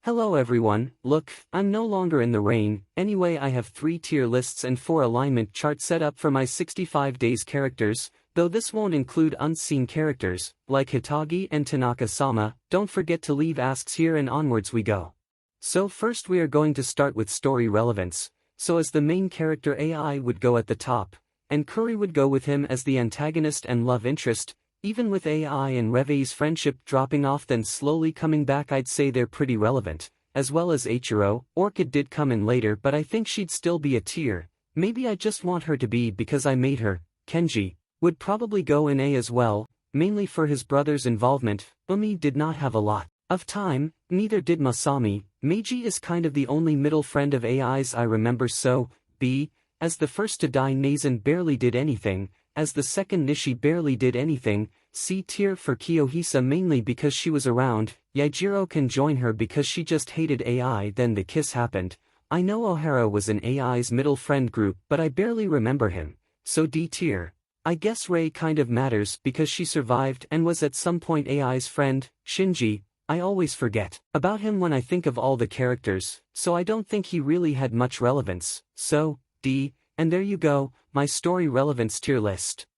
Hello everyone, look, I'm no longer in the rain. Anyway, I have 3 tier lists and 4 alignment charts set up for my 65 days characters, though this won't include unseen characters, like Hitagi and Tanaka-sama. Don't forget to leave asks here and onwards we go. So first we are going to start with story relevance, so as the main character AI would go at the top, and Kuri would go with him as the antagonist and love interest. Even with AI and Revei's friendship dropping off then slowly coming back, I'd say they're pretty relevant, as well as Eiichiro. Orchid did come in later, but I think she'd still be a tier. Maybe I just want her to be because I made her. Kenji would probably go in A as well, mainly for his brother's involvement. Umi did not have a lot of time, neither did Masami. Meiji is kind of the only middle friend of AI's I remember, so B. As the first to die, Nazen barely did anything. As the second, Nishi barely did anything. C tier for Kiyohisa, mainly because she was around. Yaijiro can join her because she just hated AI, then the kiss happened. I know Ohara was in AI's middle friend group, but I barely remember him. So D tier. I guess Rei kind of matters because she survived and was at some point AI's friend. Shinji, I always forget about him when I think of all the characters, so I don't think he really had much relevance. So D. And there you go, my story relevance tier list.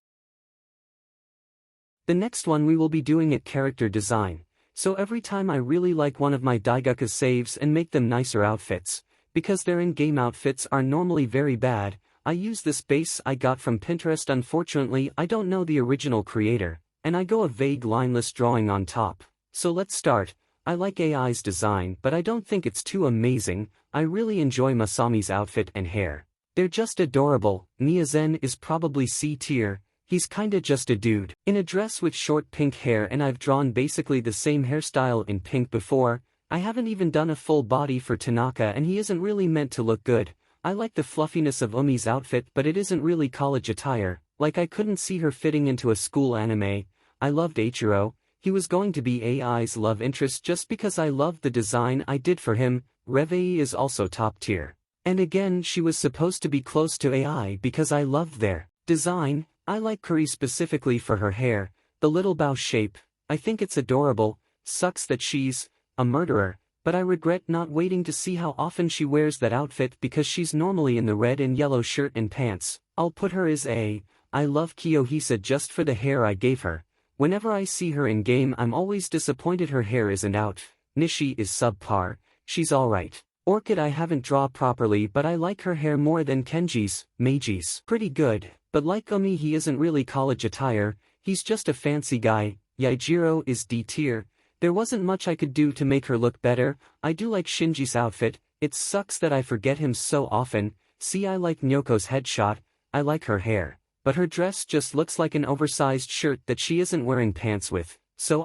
The next one we will be doing at character design, so every time I really like one of my Daigaku saves and make them nicer outfits, because their in-game outfits are normally very bad, I use this base I got from Pinterest. Unfortunately I don't know the original creator, and I go a vague lineless drawing on top. So let's start. I like AI's design, but I don't think it's too amazing. I really enjoy Masami's outfit and hair. They're just adorable. Niazen is probably C tier. He's kinda just a dude in a dress with short pink hair, and I've drawn basically the same hairstyle in pink before. I haven't even done a full body for Tanaka, and he isn't really meant to look good. I like the fluffiness of Umi's outfit, but it isn't really college attire. Like, I couldn't see her fitting into a school anime. I loved Eiichiro. He was going to be AI's love interest just because I loved the design I did for him. Revei is also top tier. And again, she was supposed to be close to AI because I loved their design. I like Kuri specifically for her hair, the little bow shape. I think it's adorable. Sucks that she's a murderer, but I regret not waiting to see how often she wears that outfit because she's normally in the red and yellow shirt and pants. I'll put her as A. I love Kiyohisa just for the hair I gave her. Whenever I see her in game, I'm always disappointed her hair isn't out. Nishi is subpar. She's alright. Orchid I haven't draw properly, but I like her hair more than Kenji's. Meiji's pretty good, but like Umi, he isn't really college attire, he's just a fancy guy. Yaijiro is D tier. There wasn't much I could do to make her look better. I do like Shinji's outfit, it sucks that I forget him so often. See, I like Nyoko's headshot, I like her hair, but her dress just looks like an oversized shirt that she isn't wearing pants with, so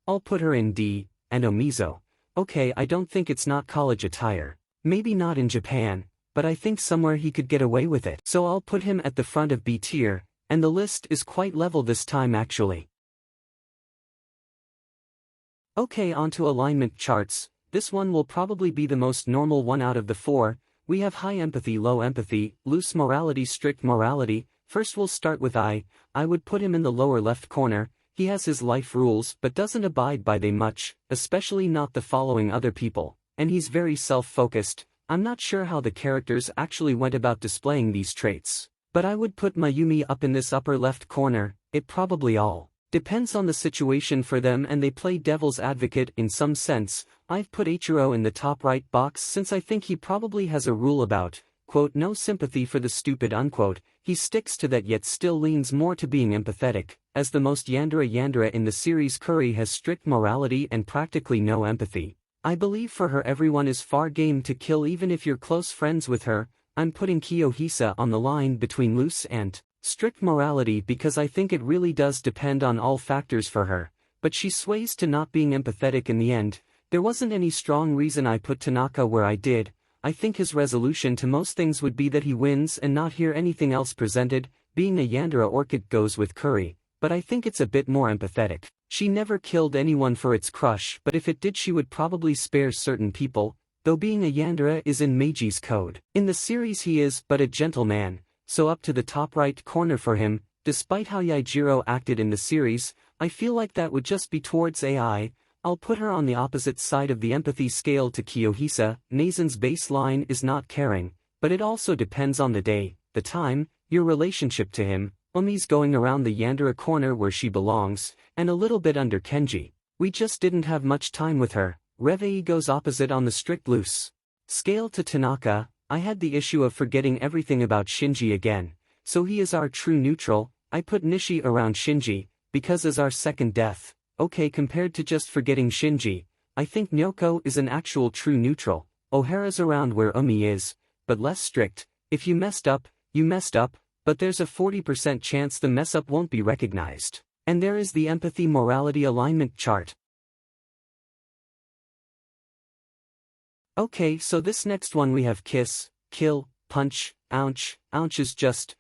I'll put her in D. And Omizo. Okay, I don't think it's not college attire. Maybe not in Japan, but I think somewhere he could get away with it. So I'll put him at the front of B tier, and the list is quite level this time actually. Okay, onto alignment charts. This one will probably be the most normal one out of the 4. We have high empathy, low empathy, loose morality, strict morality. First we'll start with I would put him in the lower left corner. He has his life rules but doesn't abide by them much, especially not the following other people, and he's very self-focused. I'm not sure how the characters actually went about displaying these traits, but I would put Mayumi up in this upper left corner. It probably all depends on the situation for them, and they play devil's advocate in some sense. I've put Eiichiro in the top right box since I think he probably has a rule about, quote, no sympathy for the stupid, unquote. He sticks to that yet still leans more to being empathetic. As the most Yandere in the series, Kuri has strict morality and practically no empathy. I believe for her everyone is far game to kill even if you're close friends with her. I'm putting Kiyohisa on the line between loose and strict morality because I think it really does depend on all factors for her, but she sways to not being empathetic in the end. There wasn't any strong reason I put Tanaka where I did. I think his resolution to most things would be that he wins and not hear anything else presented. Being a Yandere, Orchid goes with Kuri, but I think it's a bit more empathetic. She never killed anyone for its crush, but if it did she would probably spare certain people, though being a Yandere is in Meiji's code. In the series he is but a gentleman, so up to the top right corner for him. Despite how Yaijiro acted in the series, I feel like that would just be towards AI. I'll put her on the opposite side of the empathy scale to Kiyohisa. Nazen's baseline is not caring, but it also depends on the day, the time, your relationship to him. Umi's going around the Yandere corner where she belongs, and a little bit under Kenji. We just didn't have much time with her. Revei goes opposite on the strict loose scale to Tanaka. I had the issue of forgetting everything about Shinji again, so he is our true neutral. I put Nishi around Shinji, because as our second death. Okay, compared to just forgetting Shinji, I think Nyoko is an actual true neutral. O'Hara's around where Umi is, but less strict. If you messed up, you messed up, but there's a 40% chance the mess up won't be recognized. And there is the empathy morality alignment chart. Okay, so this next one we have kiss, kill, punch, ouch. Ouch is just,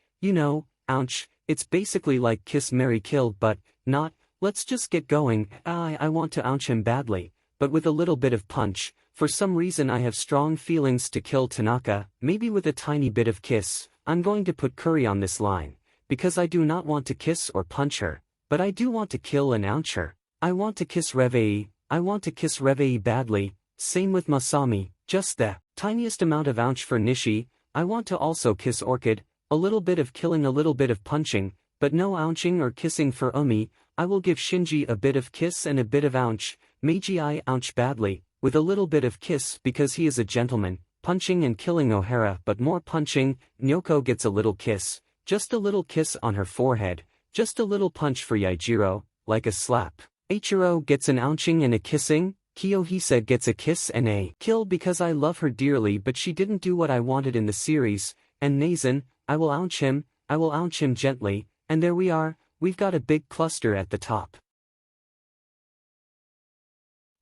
ouch. It's basically like kiss, marry, kill, but not. Let's just get going. I want to ouch him badly, but with a little bit of punch. For some reason I have strong feelings to kill Tanaka, maybe with a tiny bit of kiss. I'm going to put Curry on this line, because I do not want to kiss or punch her, but I do want to kill and ouch her. I want to kiss Revei. I want to kiss Revei badly. Same with Masami, just the tiniest amount of ouch for Nishi. I want to also kiss Orchid, a little bit of killing, a little bit of punching, but no ouching or kissing for Umi. I will give Shinji a bit of kiss and a bit of ouch. Meiji I ouch badly, with a little bit of kiss because he is a gentleman, punching and killing O'Hara, but more punching. Nyoko gets a little kiss, just a little kiss on her forehead, just a little punch for Yaijiro, like a slap. Eiichiro gets an ouching and a kissing. Kiyohisa gets a kiss and a kill because I love her dearly, but she didn't do what I wanted in the series. And Nazen, I will ouch him gently, and there we are, we've got a big cluster at the top.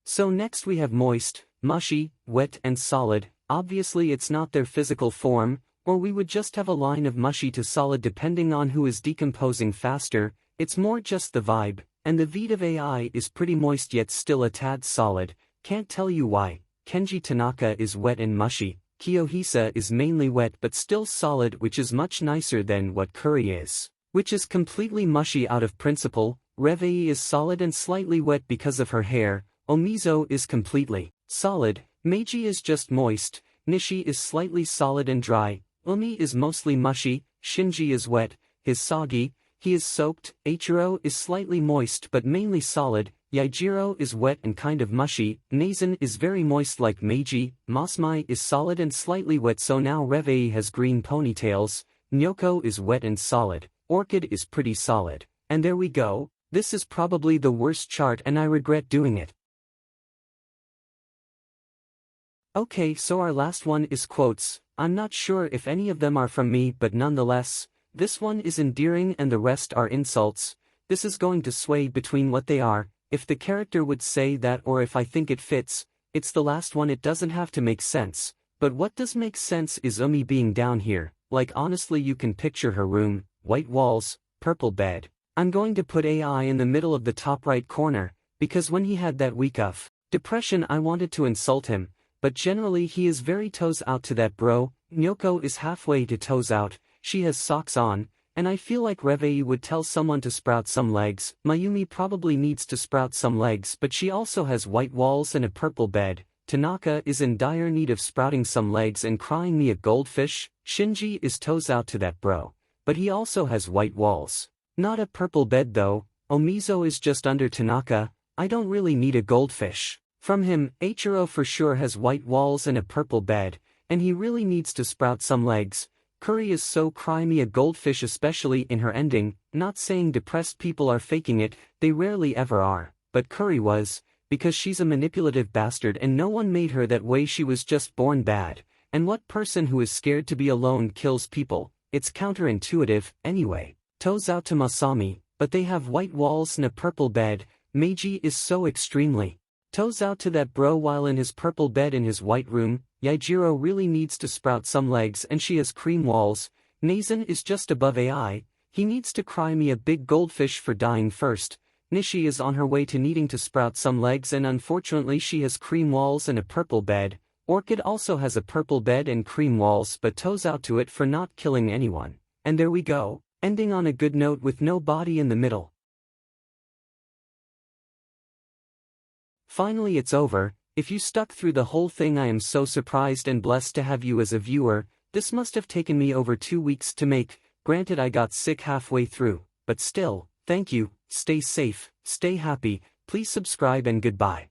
So next we have moist, mushy, wet and solid. Obviously it's not their physical form, or we would just have a line of mushy to solid depending on who is decomposing faster. It's more just the vibe, and the Vita of AI is pretty moist yet still a tad solid. Can't tell you why. Kenji Tanaka is wet and mushy. Kiyohisa is mainly wet but still solid, which is much nicer than what Curry is, which is completely mushy out of principle. Revei is solid and slightly wet because of her hair. Omizo is completely solid. Meiji is just moist. Nishi is slightly solid and dry. Umi is mostly mushy. Shinji is wet. He's soggy. He is soaked. Eiichiro is slightly moist but mainly solid. Yaijiro is wet and kind of mushy. Nazen is very moist like Meiji. Masmai is solid and slightly wet, so now Revei has green ponytails. Nyoko is wet and solid. Orchid is pretty solid. And there we go. This is probably the worst chart and I regret doing it. Okay, so our last one is quotes. I'm not sure if any of them are from me, but nonetheless, this one is endearing and the rest are insults. This is going to sway between what they are, if the character would say that or if I think it fits. It's the last one. It doesn't have to make sense, but what does make sense is Umi being down here. Like honestly, you can picture her room, white walls, purple bed. I'm going to put AI in the middle of the top right corner, because when he had that week of depression I wanted to insult him, but generally he is very toes out to that bro. Nyoko is halfway to toes out, she has socks on, and I feel like Revei would tell someone to sprout some legs. Mayumi probably needs to sprout some legs, but she also has white walls and a purple bed. Tanaka is in dire need of sprouting some legs and crying me a goldfish. Shinji is toes out to that bro, but he also has white walls. Not a purple bed though. Omizo is just under Tanaka. I don't really need a goldfish from him. Eiichiro for sure has white walls and a purple bed, and he really needs to sprout some legs. Curry is so cry me a goldfish, especially in her ending. Not saying depressed people are faking it, they rarely ever are, but Curry was, because she's a manipulative bastard and no one made her that way. She was just born bad, and what person who is scared to be alone kills people? It's counterintuitive. Anyway, toes out to Masami, but they have white walls and a purple bed. Meiji is so extremely toes out to that bro while in his purple bed in his white room. Yaijiro really needs to sprout some legs and she has cream walls. Nazen is just above AI, he needs to cry me a big goldfish for dying first. Nishi is on her way to needing to sprout some legs and unfortunately she has cream walls and a purple bed. Orchid also has a purple bed and cream walls but toes out to it for not killing anyone. And there we go, ending on a good note with no body in the middle. Finally it's over. If you stuck through the whole thing, I am so surprised and blessed to have you as a viewer. This must have taken me over 2 weeks to make, granted I got sick halfway through, but still, thank you, stay safe, stay happy, please subscribe and goodbye.